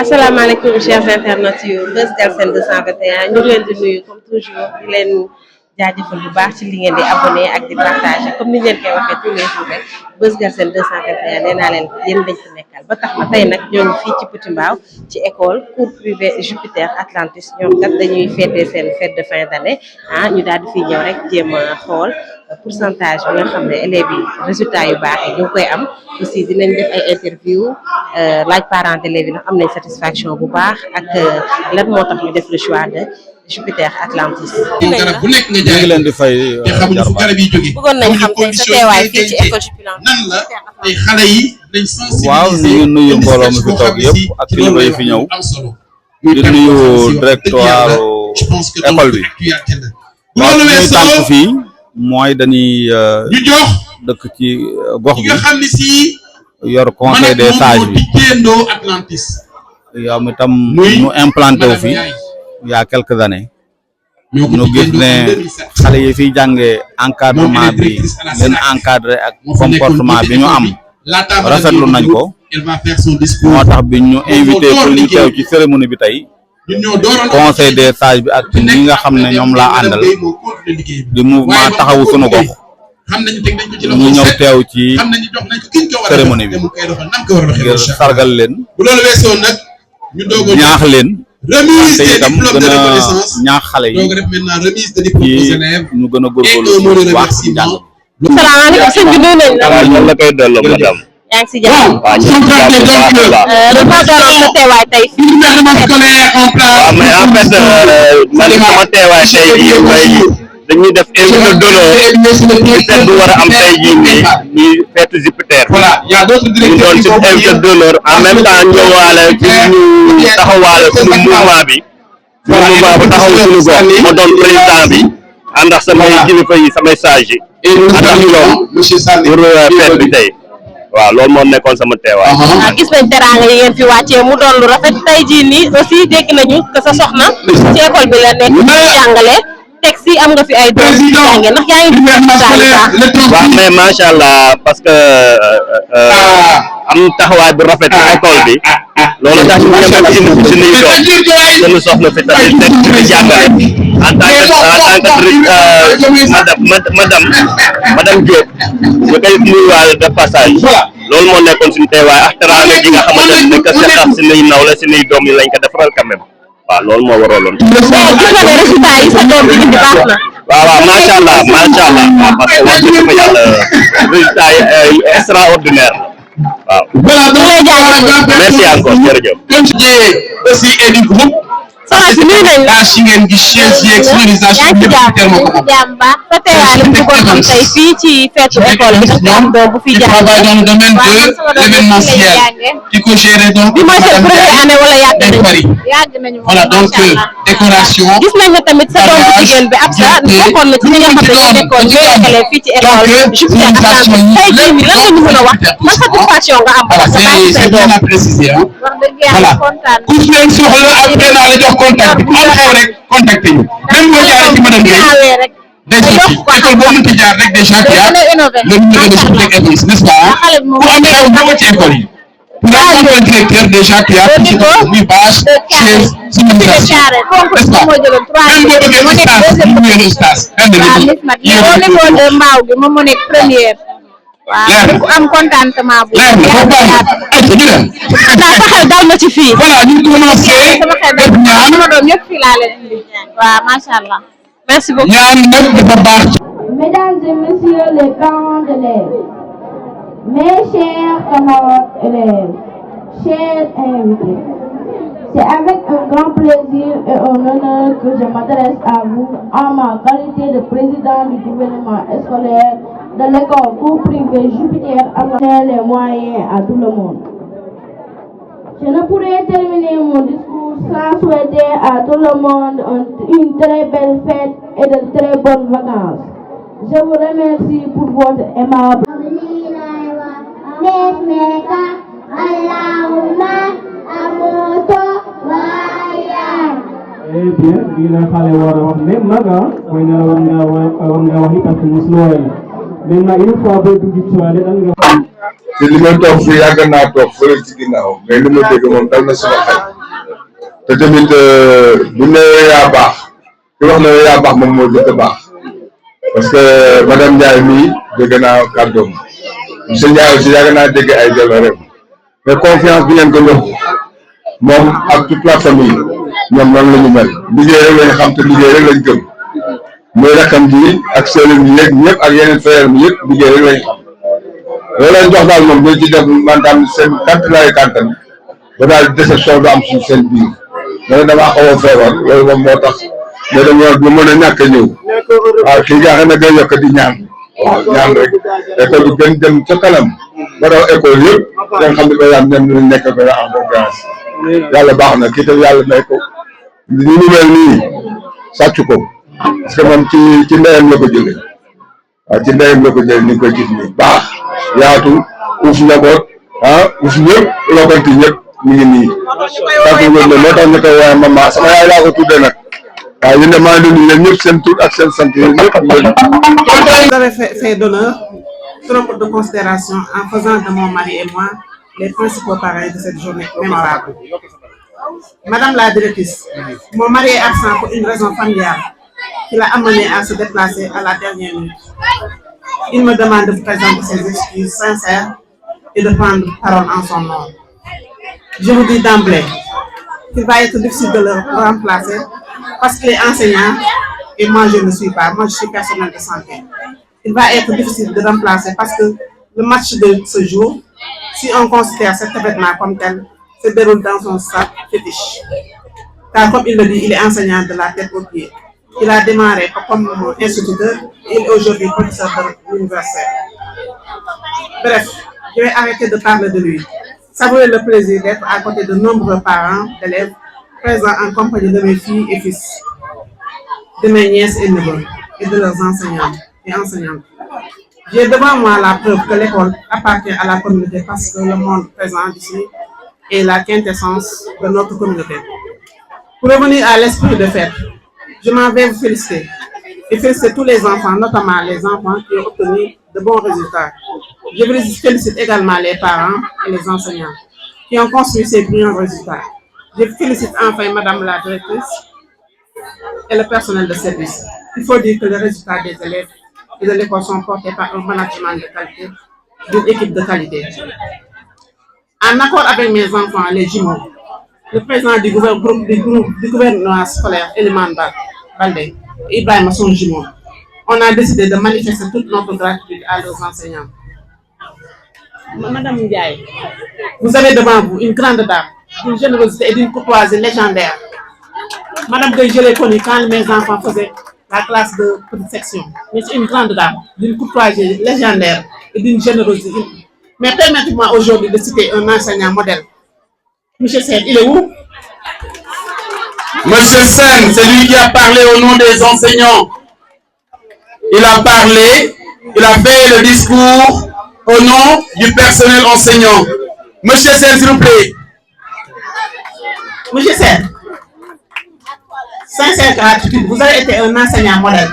asalaamaaleykum chers internautes yu Buzz Galsen 221 ñu ngi leen di nuyu comme toujours di leen jaajëfal bu baax ci li ngeen di abonné ak di partager comme ni ngeen koy waxee tous les jours rek Buzz Galsen 221 nee naa leen yéen lañ ci nekkal ba tax na tey nag ñoo ngi fii ci Petit Mbao ci école cours privé Jupiter Atlantis ñoom kat dañuy fêter seen fête de fin d'année ñu daal di fi ñëw rek jéem a xool pourcentage bi nga xam ne élèves yi résultats yu baax yi ñu ngi koy am aussi dinañ def ay interview laaj parents d'élèves yi ndax am nañ satisfaction bu baax ak lan moo tax ñu def le choix de Jupiter Atlantis. garab bu nekk nga ñu ngi leen di fay te xamuñu fu garab yi jógee. bëggoon nañ xam tey sa teewaay fii ci école Jupiter nan la tey xale yi dañ sensibiliser. waaw ñu ngi nuyu mbooloo mi fi toog yëpp ak kilifa yi fi ñëw di nuyu directoire école bi. waaw li ñuy tànk fii mooy dañuy ñu jox dëkk ci gox bi nga xam ne si yor conseil des sages bi Atlantis. yow mi tam ñu implanté wu fi il y a quelques années ñu gis ne xale yi fiy jàngee encadrement bi leen encadré ak comportement bi ñu am rafetlu nañ ko moo tax bi ñu invité pour ñu teew ci cérémonie bi tey conseil des sages bi ak ñi nga xam ne ñoom laa àndal di mouvement taxawu sunu gox ñu ñëw teew ci cérémonie bi ngir sargal leen ñaax leen te itam gën a ñaax xale yi ci ñu gën a góorgóorlu bu baax ci njàng. salaamaaleykum sëñ bi nuyu nañ la. waaw ñun la koy delloo madame. yaa ngi si jàmm. waaw ñu ngi si jàmm bu baax a baax. dafa doonoon sa teewaay tey fii. waaw mais en fait man sama teewaay tey jii mooy dañuy def invité d'honneur ci fête bu war a am tey jii nii ñuy fête Jupiter ñu doon ci invité d'honneur en même temps ñëwaale ci ñu taxawaale suñu mouvement bi bu taxaw suñu gox ma doon président bi ànd ak samay kilifa yi samay sage yi ànd ak ñoom pour fête bi tey waaw loolu moo nekkoon sama teewaay. waaw gis nañ teraanga yi ngeen fi wàccee mu doon lu rafet tey jii nii aussi dégg nañu que sa soxna ci école bi la nekk di jàngale teg si am nga fi ay doom yu jàngee ndax yaa ngi waaw mais macha allah parce que am taxawaay bu rafet ci école bi loolu tax ñu ñëw ci suñuy doom suñu soxna fi tamit nekk ci jàngale en tant que madame Diop ñu koy nuyuwaale de passage loolu moo nekkoon suñu teewaay ak teraanga ji nga xamante ne que seqal suñuy nawle suñuy doom yi lañ ko defaral quand même waaw loolu moo waraloon. gis nga ne résultat yi sa doom bi indi baax na. waaw macha allah waaw parce que wax dëgg fa yàlla résultat yi extraordinaire waaw. merci encore jërëjëf. aussi et du groupe. soxna si nuyu nañ la. si ngeen gis chaise yi exposition bi jàmm baax sa teewaay lañ bëggoon xam tey fii ci feetu école bi ndax am doom bu fi jàng. travaille dans le domaine de l'événementiel qui ko géré donc bi mooy seen première année wala yàgg nañu voilà donc décoration gis nañ ne tamit sa doom bu jigéen bi ab sa bokkoon na ci ñi nga xam ne ñoo nekkoon ñooy élève fii ci école Jupiter Atlantis tey jii nii lan nga ñu mën a wax ban satisfaction nga am parce que bàyyi say doom à préciser wax dëgg yàlla kontaan ku fi leen soxla après naa la jox contact bi am xew rek contacté ñu même boo jaaree ci madame Gueye rek day sotti école boo mënti jaar rek déjà qu'il y a le numéro de Jupiter Atlantis n'est-ce pas ku am xew ñëw ci école yi pour avoir un directeur déjà qui a muy bâche chaise sonorisation n'est-ce pas même boo bëggee ustaas ñu ñëwee ustaas mbaaw gi moom moo nekk première waaw ku am contentement bu leer na foofu baax na ñu dem sa xel dal na ci fii voilà ñu commencé sama xel def ñaan sama doom yëpp fii laa leen indi waaw macha allah merci beaucoup ñaan nag dafa baax ci Mesdames et messieurs les parents d'élèves, mes chers camarades élèves, chers invités, c'est avec un grand plaisir et un honneur que je m'adresse à vous en ma qualité de président du gouvernement scolaire de l'école cours privé Jupiter Atlantis les moyens à tout le monde. Je ne pourrais terminer mon discours sans souhaiter à tout le monde une très belle fête et de très bonnes vacances. Je vous remercie pour votre aimable. Eh bien, lii la xale war a wax ne mag mooy ne war nga wax ni parce que mus Noël maintenant une fois boo dugg ci wàllu lan nga. te li ma toog fii yàgg naa toog fële ci ginnaaw mais li ma dégg moom dal na sama xel te tamit bu nee yaa baax ki wax na yaa baax moom moo jëkk a baax parce que madame Ndiaye mii dégg naa kàddoom monsieur Ndiaye aussi yàgg naa dégg ay jaloorem mais confiance bi ngeen ko jox moom ak toute la famille ñoom noonu la ñu mel liggéey rek lañ xam te liggéey rek lañ gëm muy rakam ji ak sëriñ bi yëpp ñëpp ak yeneen frère mi yëpp liggéey rek lañ xam loolu lañ jox daal moom dañ ci def maanaam seen kantulaay kantan ba daal déception du am suñ seen biir mais damaa xaw a feebar loolu moom moo tax mais dañoo du mën a ñàkk a ñëw waaw kii nga xam ne day yokk di ñaan waaw ñaan rek école bi gën dem ca kanam ba daw école yëpp da nga xam ne ba yaam ñoom ñu nekk ba en concurrence yàlla baax na kii tam yàlla may ko ni ñu mel nii sàcc ko parce que moom ci ndeyam la ko jëlee waaw ci ndeyam la ko jëlee ni nga koy gis nii baax yaatu uuf njaboot uuf ñëpp lokkanti ñëpp mi ngi nii parce que moo tax ñu koy waaye maman sama yaay laa ko tuddee nag waaw yéen a maa ngi nuyu leen ñëpp seen tur ak seen sant yéen ñëpp ñu leen. Vous avez fait d'honneur trop de considération en faisant de mon mari et moi les principaux parrains de cette journée mémorable. Madame la directrice, mon mari est absent pour une raison familiale qui l'a amené à se déplacer à la dernière minute. Il me demande de vous présenter ses excuses sincères et de prendre parole en son nom. Je vous dis d'emblée qu'il va être difficile de le remplacer parce qu'il est enseignant et moi je ne le suis pas, moi je suis personnel de santé. Il va être difficile de remplacer parce que le match de ce jour, si on considère cet événement comme tel, se déroule dans son sac fétiche. Car comme il le dit, il est enseignant de la tête aux pieds. Il a démarré comme instituteur et il est aujourd'hui professeur de l'université. Bref, je vais arrêter de parler de lui. Savourer le plaisir d'être à côté de nombreux parents d'élèves présents en compagnie de mes filles et fils, de mes nièces et neveux et de leurs enseignants et enseignantes. J'ai devant moi la preuve que l'école appartient à la communauté parce que le monde présent ici est la quintessence de notre communauté. Pour revenir à l'esprit de fête, je m'en vais vous féliciter et féliciter tous les enfants, notamment les enfants qui ont obtenu de bons résultats. Je félicite également les parents et les enseignants qui ont construit ces brillants résultats. Je félicite enfin Madame la directrice et le personnel de service. Il faut dire que les résultats des élèves et de l'école sont portés par un management de qualité, d'une équipe de qualité. En accord avec mes enfants, les jumeaux, le président du gouvernement scolaire, Eliman Baldé, et Ibrahim, son jumeau, on a décidé de manifester toute notre gratitude à leurs enseignants. Madame Ndiaye, vous avez devant vous une grande dame, d'une générosité et d'une courtoisie légendaire. Madame Gueye, je l'ai connue quand mes enfants faisaient la classe de petite section. Mais c'est une grande dame, d'une courtoisie légendaire et d'une générosité. Mais permettez-moi aujourd'hui de citer un enseignant modèle. Monsieur Sen, il est où? Monsieur Sen, c'est lui qui a parlé au nom des enseignants. Il a parlé, il a fait le discours au nom du personnel enseignant. Monsieur Sen, s'il vous plaît. Monsieur Sen, sincère gratitude, vous avez été un enseignant modèle,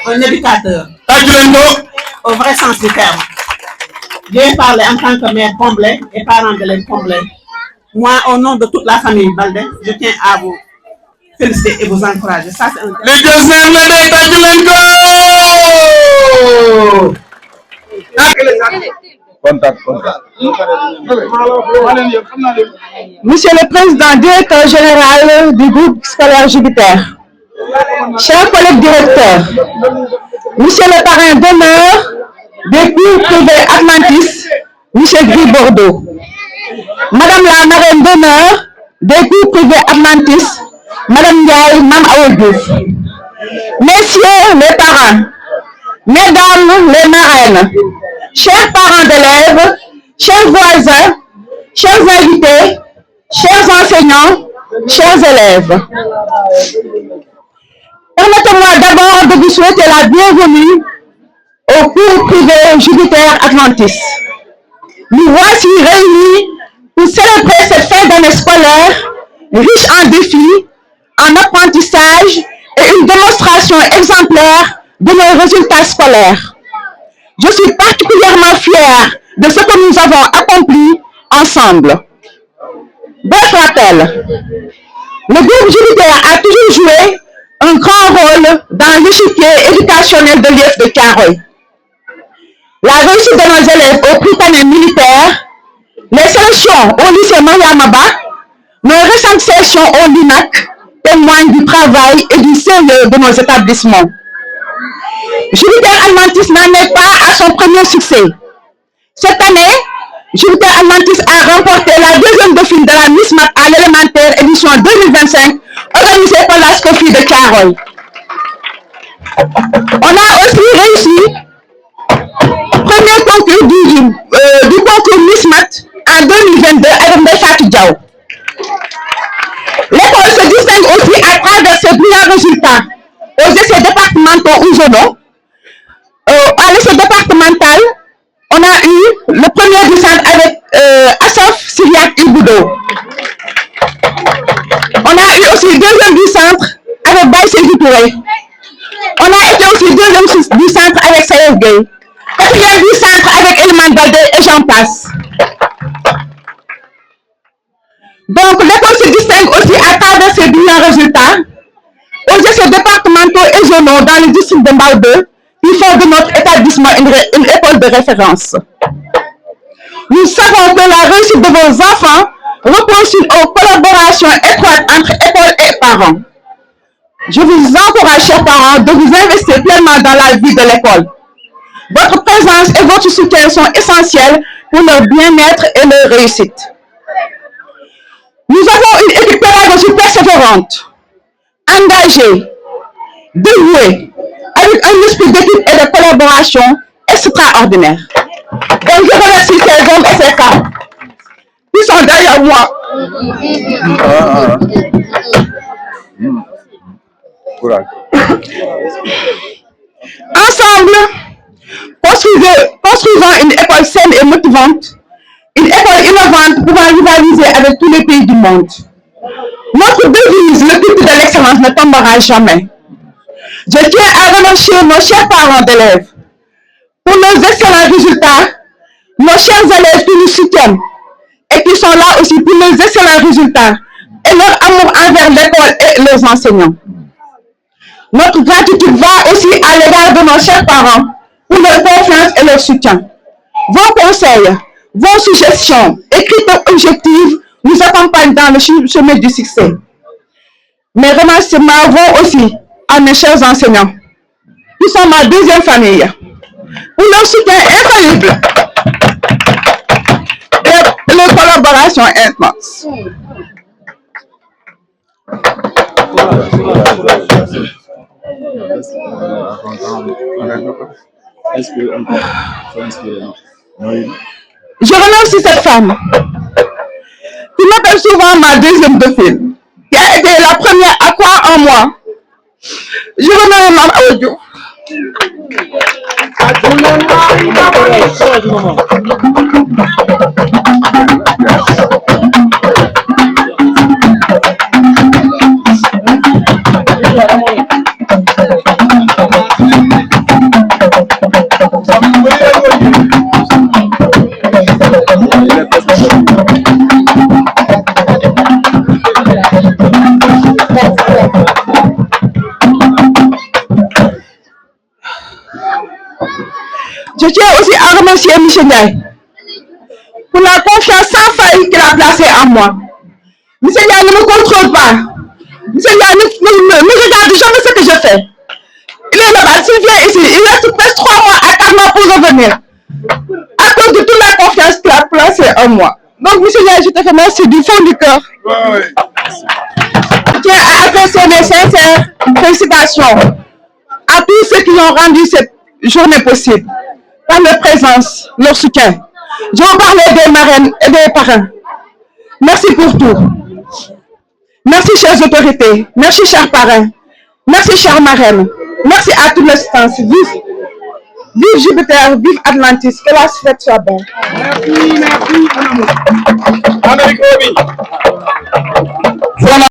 un éducateur, au vrai sens du terme. Je vais parler en tant que mère comblée et parent de l'élève comblée. Moi, au nom de toute la famille Baldé, je tiens à vous féliciter et vous encourager. Ça, c'est un... Les deux mères, Monsieur le Président, directeur général du groupe scolaire Jupiter, chers collègues directeurs, Monsieur le parrain d'honneur des cours privés Atlantis, Michel Gris Bordeaux, Madame la marraine d'honneur des cours privés Atlantis, Madame Ndiaye Mam Aoudouf, Messieurs les parents, Mesdames les marraines, chers parents d'élèves, chers voisins, chers invités, chers enseignants, chers élèves. Permettez-moi d'abord de vous souhaiter la bienvenue au cours privé Jupiter Atlantis. Nous voici réunis pour célébrer cette fin d'année scolaire riche en défis, en apprentissage et une démonstration exemplaire de nos résultats scolaires. Je suis particulièrement fière de ce que nous avons accompli ensemble. Bref rappel, le groupe Jupiter a toujours joué un grand rôle dans l'échiquier éducationnel de l'IEF de Thiaroye. La réussite de nos élèves au Prytanée militaire, les sélections au lycée Mariamaba, nos récentes sessions au LINAC témoignent du travail et du sérieux de nos établissements. Jupiter Adventiste n'en est pas à son premier succès. Cette année, Jupiter Adventiste a remporté la deuxième dauphine de la Miss Math à l'élémentaire édition 2025, organisée par la SCOFI de Thiaroye. On a aussi réussi premier concours du concours Miss Math en 2022 avec Mbaye Diaw. L'école se distingue aussi à travers ses brillants résultats aux essais départementaux ou zonaux. À l'essai départemental, on a eu le premier du centre avec Asaf Syriac Iboudo. On a eu aussi deuxième du centre avec Baïsé Touré. On a été aussi deuxième du centre avec Saïd Gueye. Quatrième du centre avec Eliman Baldé et j'en passe. Donc l'école se distingue aussi à travers ses brillants résultats aux essais départementaux et zonaux dans le district de Mbao 2 qui font de notre établissement une école de référence. Nous savons que la réussite de vos enfants repose sur une collaboration étroite entre école et parents. Je vous encourage, chers parents, de vous investir pleinement dans la vie de l'école. Votre présence et votre soutien sont essentiels pour leur bien-être et leur réussite. Nous avons une équipe pédagogique persévérante, engagée, dévouée, avec un esprit d'équipe et de collaboration extraordinaire. Donc je remercie ces hommes et ces femmes qui sont derrière moi. Ensemble, construisons une école saine et motivante, une école innovante pouvant rivaliser avec tous les pays du monde. Notre devise, le culte de l'excellence, ne tombera jamais. Je tiens à remercier nos chers parents d'élèves pour nos excellents résultats, nos chers élèves qui nous soutiennent et qui sont là aussi pour nos excellents résultats et leur amour envers l'école et les enseignants. Notre gratitude va aussi à l'égard de nos chers parents pour leur confiance et leur soutien. Vos conseils, vos suggestions et critères objectifs nous accompagnent dans le chemin du succès. Mes remerciements vont aussi à mes chers enseignants, qui sont ma deuxième famille, pour leur soutien infaillible et leur collaboration intense. Je remercie cette femme qui m'appelle souvent ma deuxième dauphine, qui a été la première à croire en moi. Je remercie Mme Audio. Je tiens aussi à remercier M. Ndiaye pour la confiance sans faille qu'il a placée en moi. M. Ndiaye ne me contrôle pas. M. Ndiaye ne regarde jamais ce que je fais. Il est là-bas, s'il vient ici, il reste presque 3 mois à 4 mois pour revenir. À cause de toute la confiance qu'il a placée en moi. Donc, M. Ndiaye, je te remercie du fond du cœur. Je tiens à adresser mes sincères félicitations à tous ceux qui ont rendu cette journée possible. Par leur présence, leur soutien. Je vous parlais des marraines et des parrains. Merci pour tout. Merci, chères autorités. Merci, chers parrains. Merci, chères marraines. Merci à toute l'assistance. Vive Jupiter, vive Atlantis. Que la fête soit belle. Merci, merci.